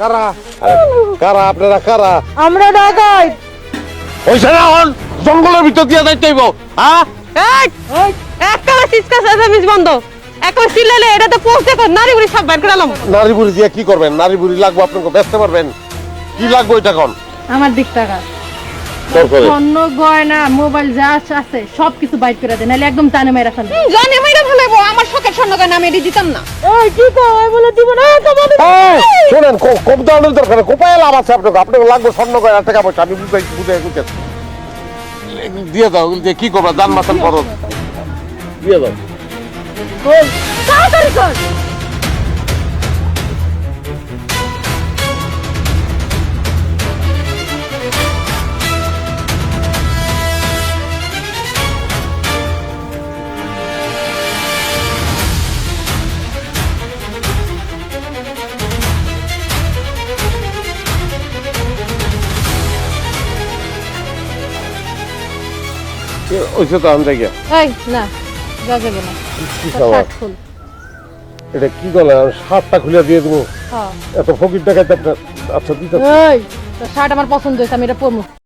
কারা কারা আপনারা কারা? আমরা ডাকাইত। ওইসে না হন জঙ্গলের ভিতর দিয়ে যাইতে হইব। হ্যাঁ একবার সিসকা সার্ভিস বন্ধ। একবার সিলেলে এটা তো পৌঁছে কর নারী বুড়ি সব বাইর করালাম। নারী বুড়ি দিয়ে কি করবেন? নারী বুড়ি লাগবো আপনাকে বেচতে পারবেন? কি লাগবে ওইটা কোন? আমার দিক টাকা স্বর্ণ গয়না মোবাইল যা আছে সবকিছু বাইর করে দেন, নাহলে একদম জানে মেরা ফেলবো। জানে মেরা ফেলবো। আমার শখের স্বর্ণ গয়না আমি এটি দিতাম না। এই কি কই বলে দিব না তোমাদের। শুনেন খুব দাঁড়ানোর দরকার কোপায় লাভ আছে আপনাকে। আপনাকে লাগবে স্বর্ণ করে টাকা পয়সা আমি বুঝাই দিয়ে দাও। দিয়ে কি করবা? দান মাতান করো, দিয়ে দাও। তাড়াতাড়ি কর। ওইসে তো আমি দেখি এই না যা যাবে না। কি খাওয়া? শার্ট খুল। এটা কি গলা? শার্টটা খুলে দিয়ে দেবো? হ্যাঁ এত ফকির টাকাতে আপনার? আচ্ছা দিতে এই তোর শার্ট আমার পছন্দ হয়েছে, আমি এটা পরবো।